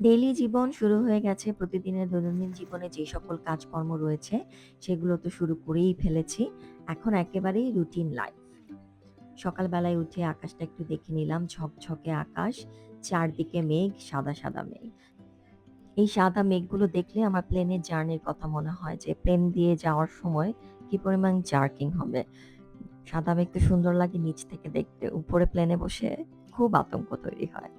Daily জীবন শুরু হয়ে গেছে। প্রতিদিনের দৈনন্দিন জীবনে যে সকল কাজকর্ম রয়েছে, সেগুলো তো শুরু করেই ফেলেছি। এখন একেবারেই রুটিন লাইফ। সকালবেলায় উঠে আকাশটা একটু দেখে নিলাম, ঝকঝকে আকাশ, চারদিকে মেঘ, সাদা, সাদা মেঘ। এই সাদা মেঘগুলো দেখলে আমার প্লেনের জার্নির কথা মনে হয় যে প্লেন দিয়ে যাওয়ার সময় কি পরিমাণ জার্কিং হবে। সাদা মেঘ তো সুন্দর লাগে নিচ থেকে দেখতে। উপরে প্লেনে বসে খুব আতঙ্ক তৈরি হয়।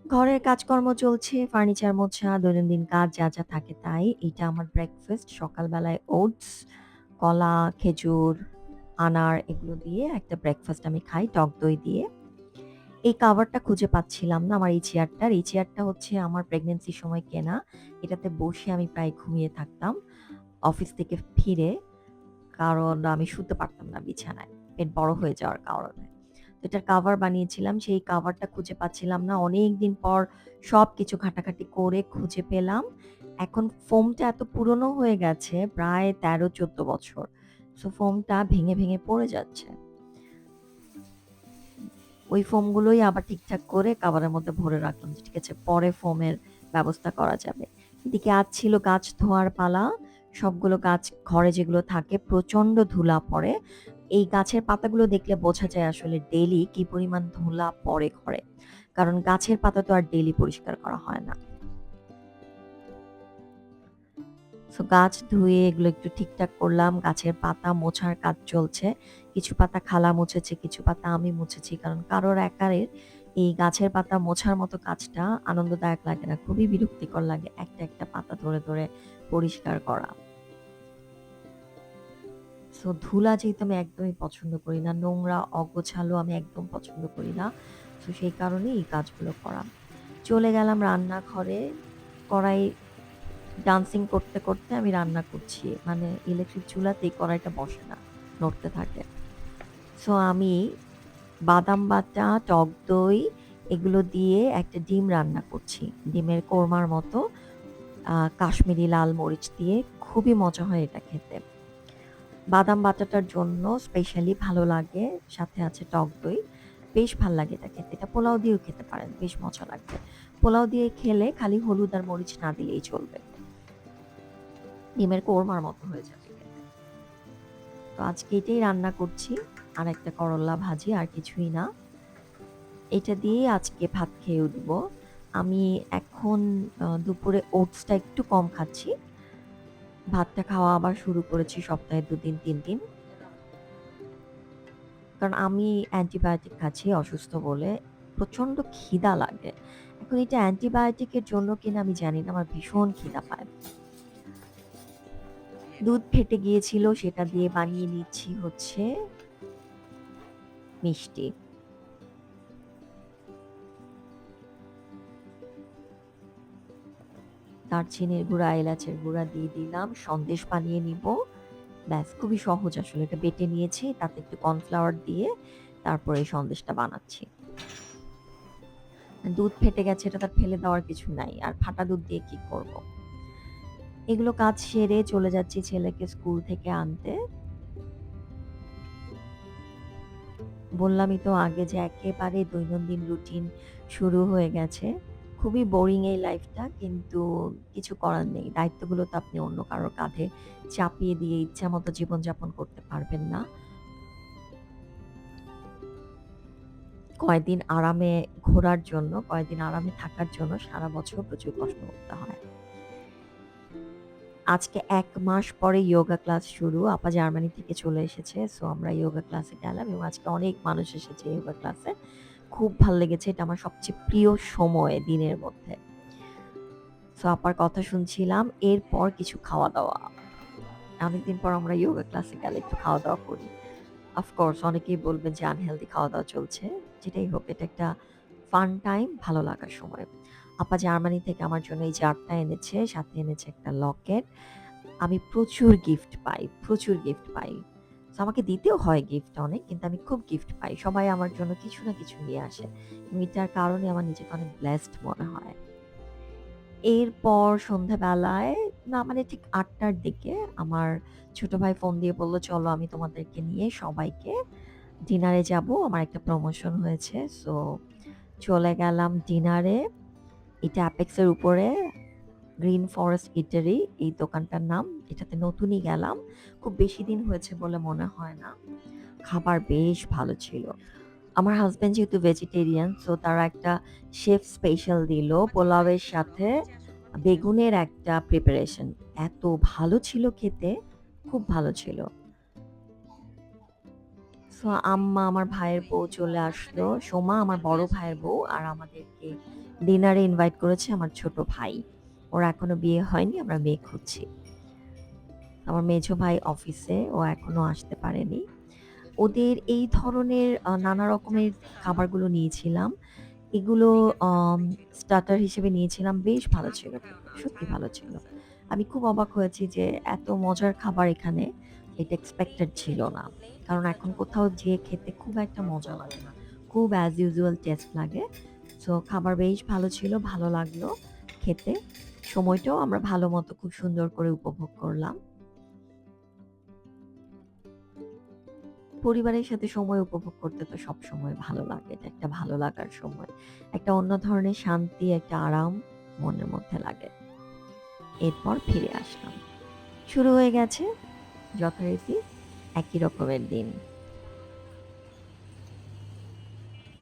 ঘরের কাজকর্ম চলছে, ফার্নিচার মোছা, দৈনন্দিন কাজ যা, যা থাকে তাই। এইটা আমার ব্রেকফাস্ট। সকালবেলায় ওটস, কলা, খেজুর, আনার এগুলো দিয়ে একটা ব্রেকফাস্ট আমি খাই টক দই দিয়ে। এই কভারটা খুঁজে পাচ্ছিলাম না আমার এই চেয়ারটার। এই চেয়ারটা হচ্ছে আমার প্রেগন্যান্সির সময় কেনা। এটাতে বসে আমি প্রায় ঘুমিয়ে থাকতাম অফিস থেকে ফিরে। কারণ আমি শুতে পারতাম না বিছানায়। পেট বড় হয়ে যাওয়ার কারণে। তো এটার কভার বানিয়েছিলাম। সেই কভারটা খুঁজে পাচ্ছিলাম না। অনেকদিন পর সবকিছু ঘাটাঘাটি করে খুঁজে পেলাম। এখন ফোমটা এত পুরনো হয়ে গেছে প্রায় ১৩-১৪ বছর। সো ফোমটা ভেঙে, ভেঙে পড়ে যাচ্ছে। ওই ফোমগুলোই আবার ঠিকঠাক করে কভারের মধ্যে ভরে রাখলাম যে ঠিক আছে পরে ফোমের ব্যবস্থা করা যাবে। এদিকে আজ ছিল গাছ ধোয়ার পালা। সবগুলো গাছ ঘরে যেগুলো থাকে প্রচণ্ড ধুলা পড়ে। এই গাছের পাতাগুলো দেখলে বোঝা যায় আসলে ডেইলি কি পরিমাণ ধুলা পড়ে ঘরে। কারণ গাছের পাতা তো আর ডেইলি পরিষ্কার করা হয় না। সো গাছ ধুয়ে এগুলো একটু ঠিকঠাক করলাম। গাছের পাতা মোছার কাজ চলছে। কিছু পাতা খালা মুছেছে, কিছু পাতা আমি মুছেছি। কারণ কারোর একারের এই গাছের পাতা মোছার মতো কাজটা আনন্দদায়ক লাগে না। খুবই বিরক্তিকর লাগে একটা, একটা পাতা ধরে, ধরে পরিষ্কার করা। সো ধুলা যেহেতু আমি একদমই পছন্দ করি না, নোংরা অগোছালো আমি একদম পছন্দ করি না। সো সেই কারণেই এই কাজগুলো করা। চলে গেলাম রান্নাঘরে। কড়াই ডান্সিং করতে, করতে আমি রান্না করছি। মানে ইলেকট্রিক চুলাতেই কড়াইটা বসে না, নড়তে থাকে। সো আমি বাদাম বাটা, টক দই এগুলো দিয়ে একটা ডিম রান্না করছি। ডিমের কোরমার মতো কাশ্মীরি লাল মরিচ দিয়ে খুবই মজা হয় এটা খেতে। বাদাম বাটাটার জন্য স্পেশালি ভালো লাগে, সাথে আছে টক দই। বেশ ভাল লাগে এটা খেতে। এটা পোলাও দিয়েও খেতে পারেন, বেশ মজা লাগবে। পোলাও দিয়ে খেলে খালি হলুদ আর মরিচ না দিলেই চলবে। ডিমের কোরমার মতো হয়ে যাবে খেতে। তো আজকে এটাই রান্না করছি। আর একটা করল্লা ভাজি আর কিছুই না। এটা দিয়েই আজকে ভাত খেয়ে উঠব। আমি এখন দুপুরে ওটসটা একটু কম খাচ্ছি। ভাতটা খাওয়া আবার শুরু করেছি সপ্তাহে ২ দিন ৩ দিন। কারণ আমি অ্যান্টিবায়োটিক খাচ্ছি অসুস্থ বলে। প্রচণ্ড খিদা লাগে। এখন এটা অ্যান্টিবায়োটিকের জন্য কিনা আমি জানি না, আমার ভীষণ খিদা পায়। দুধ ফেটে গিয়েছিল সেটা দিয়ে বানিয়ে নিচ্ছি হচ্ছে মিষ্টি। দারচিনির গুঁড়া, এলাচের গুঁড়া দিয়ে দিলাম। সন্দেশ বানিয়ে নিব। ব্যাস খুবই সহজ আসলে। এটা বেটে নিয়েছি, তাতে একটু কর্নফ্লাওয়ার দিয়ে তারপরে এই সন্দেশটা বানাচ্ছি। দুধ ফেটে গেছে এটা তো আর ফেলে দেওয়ার কিছু নাই। আর ফাটা দুধ দিয়ে কি করব? এগুলো কাজ সেরে চলে যাচ্ছি ছেলেকে স্কুল থেকে আনতে। বললামই তো আগে যে একেবারে দৈনন্দিন রুটিন শুরু হয়ে গেছে। খুবই বোরিং এই লাইফটা, কিন্তু কিছু করার নেই। দায়িত্বগুলো তো আপনি অন্য কারোর কাঁধে চাপিয়ে দিয়ে ইচ্ছামতো জীবনযাপন করতে পারবেন না। কয়েকদিন আরামে ঘোরার জন্য, কয়েকদিন আরামে থাকার জন্য সারা বছর প্রচুর কষ্ট করতে হয়। আজকে ১ মাস পরে ইয়োগা ক্লাস শুরু। আপা জার্মানি থেকে চলে এসেছে। সো আমরা ইয়োগা ক্লাসে গেলাম এবং আজকে অনেক মানুষ এসেছে ইয়োগা ক্লাসে। খুব ভাল লেগেছে। এটা আমার সবচেয়ে প্রিয় সময় দিনের মধ্যে। সো আপার কথা শুনছিলাম। এরপর কিছু খাওয়া-দাওয়া। অনেকদিন পর আমরা ইয়োগা ক্লাসে গেলে একটু খাওয়া-দাওয়া করি। অফ কোর্স অনেকেই বলবেন যে আনহেলথি খাওয়া-দাওয়া চলছে। যেটাই হোক এটা একটা ফান টাইম, ভালো লাগার সময়। আপা জার্মানি থেকে আমার জন্য এই জারটা এনেছে, সাথে এনেছে একটা লকেট। আমি প্রচুর গিফট পাই, প্রচুর গিফট পাই। সো আমাকে দিতেও হয় গিফট অনেক, কিন্তু আমি খুব গিফট পাই। সবাই আমার জন্য কিছু না কিছু নিয়ে আসে। এবং এটার কারণে আমার নিজেকে অনেক ব্লেসড মনে হয়। এরপর সন্ধ্যাবেলায় না মানে ঠিক ৮টার দিকে আমার ছোট ভাই ফোন দিয়ে বলল, "চলো আমি তোমাদেরকে নিয়ে সবাইকে ডিনারে যাবো। আমার একটা প্রমোশন হয়েছে।" সো চলে গেলাম ডিনারে। এটা অ্যাপেক্সের উপরে গ্রিন ফরেস্ট ইটারি এই দোকানটার নাম। এটাতে নতুনই গেলাম। খুব বেশি দিন হয়েছে বলে মনে হয় না। খাবার বেশ ভালো ছিল। আমার হাসব্যান্ড যেহেতু ভেজিটেরিয়ান, সো তারা একটা শেফ স্পেশাল দিল পোলাওয়ের সাথে বেগুনের একটা প্রিপারেশন। এত ভালো ছিল খেতে, খুব ভালো ছিল। সো আম্মা আমার ভাইয়ের বউ চলে আসলো। সোমা আমার বড় ভাইয়ের বউ আর আমাদেরকে ডিনারে ইনভাইট করেছে আমার ছোট ভাই। ওর এখনো বিয়ে হয়নি, আমরা মেয়ে খুঁজছি। আমার মেঝো ভাই অফিসে, ও এখনো আসতে পারেনি। ওদের এই ধরনের নানা রকমের খাবারগুলো নিয়েছিলাম। এগুলো স্টার্টার হিসেবে নিয়েছিলাম। বেশ ভালো ছিল খেতে। সত্যি ভালো ছিল। আমি খুব অবাক হয়েছি যে এত মজার খাবার এখানে। এটা এক্সপেক্টেড ছিল না। কারণ এখন কোথাও যেয়ে খেতে খুব একটা মজা লাগে না। খুব অ্যাজ ইউজুয়াল টেস্ট লাগে। সো খাবার বেশ ভালো ছিল, ভালো লাগলো খেতে। সময়টাও আমরা ভালো মতো খুব সুন্দর করে উপভোগ করলাম। পরিবারের সাথে সময় উপভোগ করতে তো সবসময় ভালো লাগে। এটা একটা ভালো লাগার সময়। একটা অন্য ধরনের শান্তি, একটা আরাম মনের মধ্যে লাগে। এরপর ফিরে আসলাম। শুরু হয়ে গেছে যথারীতি একই রকমের দিন।